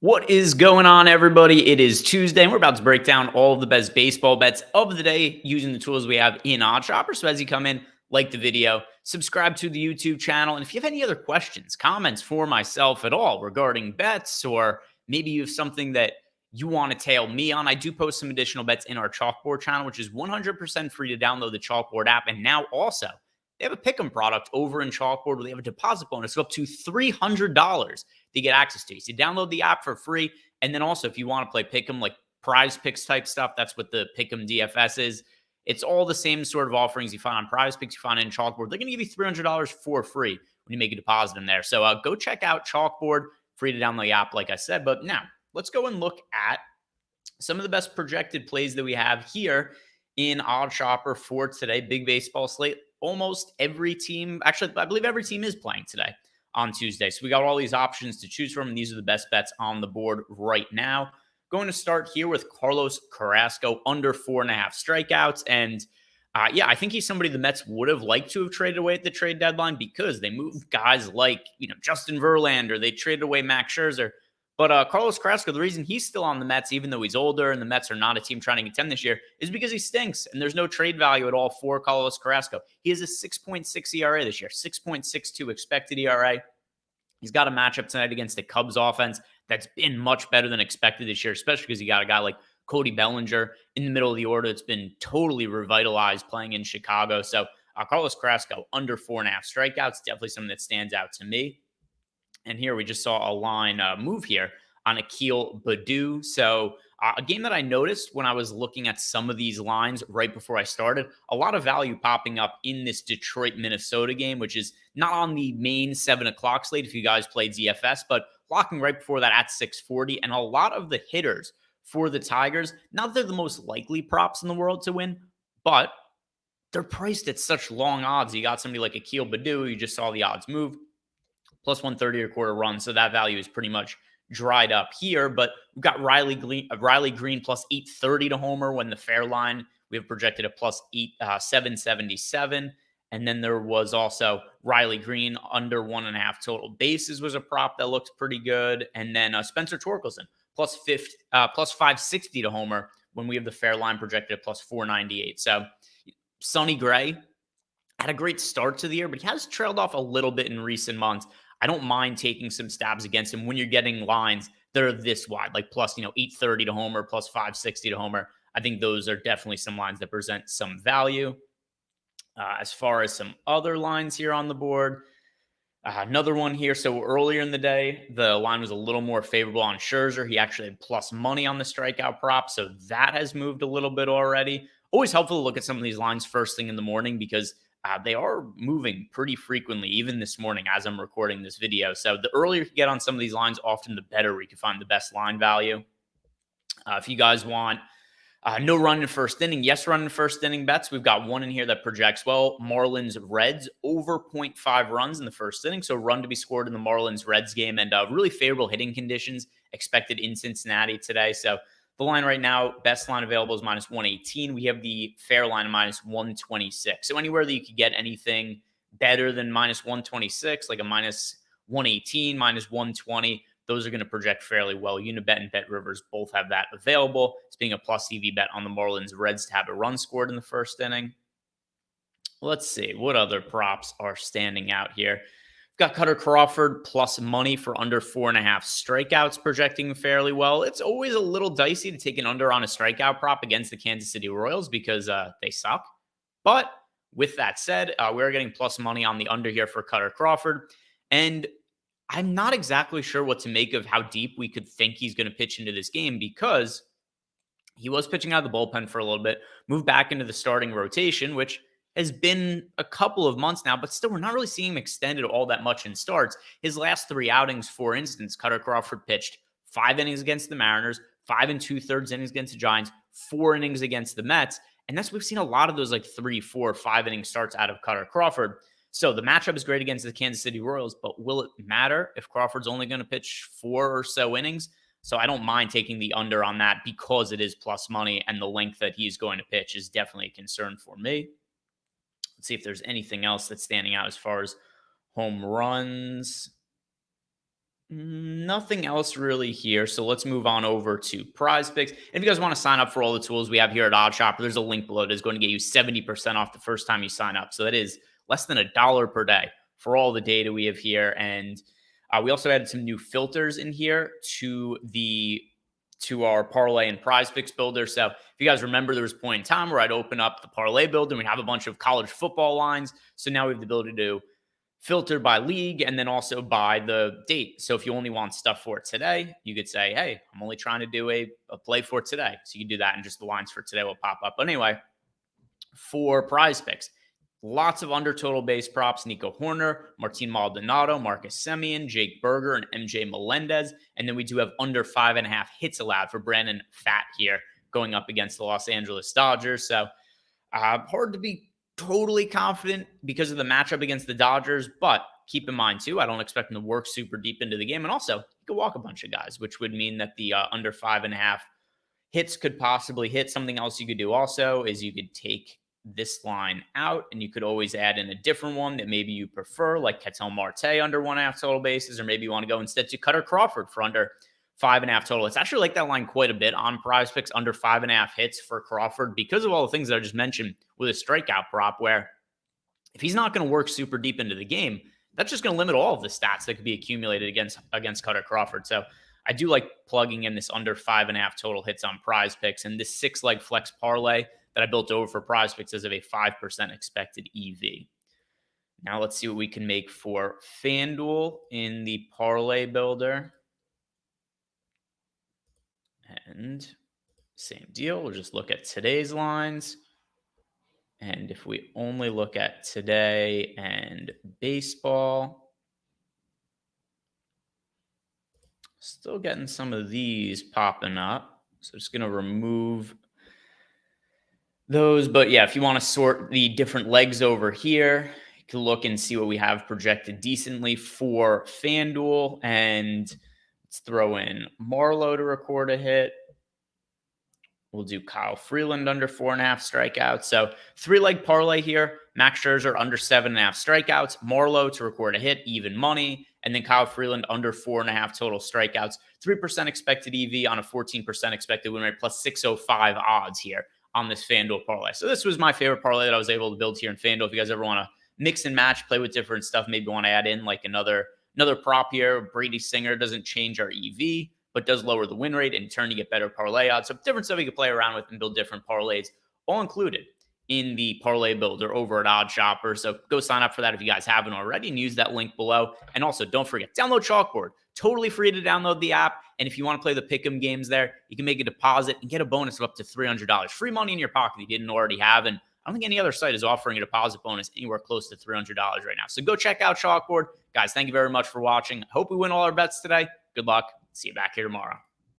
What is going on, everybody? It is Tuesday, and we're about to break down all of the best baseball bets of the day using the tools we have in OddsShopper. So as you come in, like the video, subscribe to the YouTube channel, and if you have any other questions, comments for myself at all regarding bets, or maybe you have something that you want to tail me on, I do post some additional bets in our Chalkboard channel, which is 100% free to download the Chalkboard app. And now also, they have a pick'em product over in Chalkboard where they have a deposit bonus of up to $300 to get access to. So you download the app for free. And then also, if you want to play pick'em, like PrizePicks type stuff, that's what the pick'em DFS is. It's all the same sort of offerings you find on PrizePicks, you find in Chalkboard. They're going to give you $300 for free when you make a deposit in there. So go check out Chalkboard, free to download the app, like I said. But now let's go and look at some of the best projected plays that we have here in OddsShopper for today. Big baseball slate. Almost every team, actually, I believe every team is playing today on Tuesday. So we got all these options to choose from, and these are the best bets on the board right now. Going to start here with Carlos Carrasco, under 4.5 strikeouts. And yeah, I think he's somebody the Mets would have liked to have traded away at the trade deadline because they moved guys like, Justin Verlander. They traded away Max Scherzer. But Carlos Carrasco, the reason he's still on the Mets, even though he's older and the Mets are not a team trying to contend this year, is because he stinks and there's no trade value at all for Carlos Carrasco. He has a 6.6 ERA this year, 6.62 expected ERA. He's got a matchup tonight against the Cubs offense that's been much better than expected this year, especially because you got a guy like Cody Bellinger in the middle of the order. It's been totally revitalized playing in Chicago. So Carlos Carrasco, under 4.5 strikeouts, definitely something that stands out to me. And here we just saw a line move here on Akil Baddoo. So a game that I noticed when I was looking at some of these lines right before I started, a lot of value popping up in this Detroit-Minnesota game, which is not on the main 7 o'clock slate if you guys played DFS, but locking right before that at 640. And a lot of the hitters for the Tigers, not that they're the most likely props in the world to win, but they're priced at such long odds. You got somebody like Akil Baddoo, you just saw the odds move, plus 130 or quarter run. So that value is pretty much dried up here. But we've got Riley Green plus 830 to homer when the fair line we have projected at plus 777. And then there was also Riley Green under 1.5 total bases was a prop that looked pretty good. And then Spencer Torkelson plus 560 to homer when we have the fair line projected at plus 498. So Sonny Gray had a great start to the year, but he has trailed off a little bit in recent months. I don't mind taking some stabs against him when you're getting lines that are this wide, like plus, 830 to homer, plus 560 to homer. I think those are definitely some lines that present some value. As far as some other lines here on the board, another one here. So earlier in the day, the line was a little more favorable on Scherzer. He actually had plus money on the strikeout prop. So that has moved a little bit already. Always helpful to look at some of these lines first thing in the morning because they are moving pretty frequently, even this morning as I'm recording this video. So the earlier you get on some of these lines, often the better we can find the best line value. If you guys want no run in first inning, yes run in first inning bets, we've got one in here that projects well. Marlins Reds over 0.5 runs in the first inning. So run to be scored in the Marlins Reds game, and really favorable hitting conditions expected in Cincinnati today. So the line right now, best line available is minus 118. We have the fair line of minus 126. So anywhere that you could get anything better than minus 126, like a minus 118, minus 120, those are going to project fairly well. Unibet and Bet Rivers both have that available. It's being a plus EV bet on the Marlins Reds to have a run scored in the first inning. Let's see what other props are standing out here. Got Cutter Crawford plus money for under 4.5 strikeouts, projecting fairly well. It's always a little dicey to take an under on a strikeout prop against the Kansas City Royals because they suck. But with that said, we're getting plus money on the under here for Cutter Crawford. And I'm not exactly sure what to make of how deep we could think he's going to pitch into this game because he was pitching out of the bullpen for a little bit, moved back into the starting rotation, which has been a couple of months now, but still we're not really seeing him extended all that much in starts. His last 3 outings, for instance, Cutter Crawford pitched 5 innings against the Mariners, 5 2/3 innings against the Giants, 4 innings against the Mets. And we've seen a lot of those like 3, 4, 5 inning starts out of Cutter Crawford. So the matchup is great against the Kansas City Royals, but will it matter if Crawford's only going to pitch 4 or so innings? So I don't mind taking the under on that because it is plus money, and the length that he's going to pitch is definitely a concern for me. Let's see if there's anything else that's standing out as far as home runs. Nothing else really here. So let's move on over to PrizePicks. If you guys want to sign up for all the tools we have here at OddsShopper, there's a link below that's going to get you 70% off the first time you sign up. So that is less than $1 per day for all the data we have here. And we also added some new filters in here to our parlay and PrizePicks builder. So if you guys remember, there was a point in time where I'd open up the parlay builder and we'd have a bunch of college football lines. So now we have the ability to filter by league and then also by the date. So if you only want stuff for today, you could say, hey, I'm only trying to do a play for today. So you can do that and just the lines for today will pop up. But anyway, for PrizePicks, lots of under total base props: Nico Horner, Martin Maldonado, Marcus Semien, Jake Berger, and MJ Melendez. And then we do have under 5.5 hits allowed for Brandon Pfaadt here going up against the Los Angeles Dodgers. So hard to be totally confident because of the matchup against the Dodgers, but keep in mind too, I don't expect them to work super deep into the game. And also, you could walk a bunch of guys, which would mean that the under 5.5 hits could possibly hit. Something else you could do also is you could take this line out and you could always add in a different one that maybe you prefer, like Ketel Marte under 1.5 total bases, or maybe you want to go instead to Cutter Crawford for under 5.5 total. It's actually like that line quite a bit on PrizePicks, under 5.5 hits for Crawford, because of all the things that I just mentioned with a strikeout prop, where if he's not going to work super deep into the game, that's just going to limit all of the stats that could be accumulated against Cutter Crawford. So I do like plugging in this under 5.5 total hits on PrizePicks, and this 6-leg flex parlay that I built over for PrizePicks is of a 5% expected EV. Now let's see what we can make for FanDuel in the parlay builder. And same deal. We'll just look at today's lines. And if we only look at today and baseball, still getting some of these popping up. So just going to remove those. But yeah, if you want to sort the different legs over here, you can look and see what we have projected decently for FanDuel. And let's throw in Marlowe to record a hit. We'll do Kyle Freeland under 4.5 strikeouts. So 3-leg parlay here. Max Scherzer under 7.5 strikeouts. Marlowe to record a hit, even money. And then Kyle Freeland under 4.5 total strikeouts. 3% expected EV on a 14% expected win rate, plus 605 odds here on this FanDuel parlay. So this was my favorite parlay that I was able to build here in FanDuel. If you guys ever want to mix and match, play with different stuff, maybe want to add in like another prop here. Brady Singer doesn't change our EV, but does lower the win rate. In turn, you get better parlay odds. So different stuff you can play around with and build different parlays, all included in the parlay builder over at OddsShopper. So go sign up for that if you guys haven't already, and use that link below. And also, don't forget, download Chalkboard. Totally free to download the app. And if you want to play the pick'em games there, you can make a deposit and get a bonus of up to $300. Free money in your pocket if you didn't already have. And I don't think any other site is offering a deposit bonus anywhere close to $300 right now. So go check out Chalkboard. Guys, thank you very much for watching. I hope we win all our bets today. Good luck. See you back here tomorrow.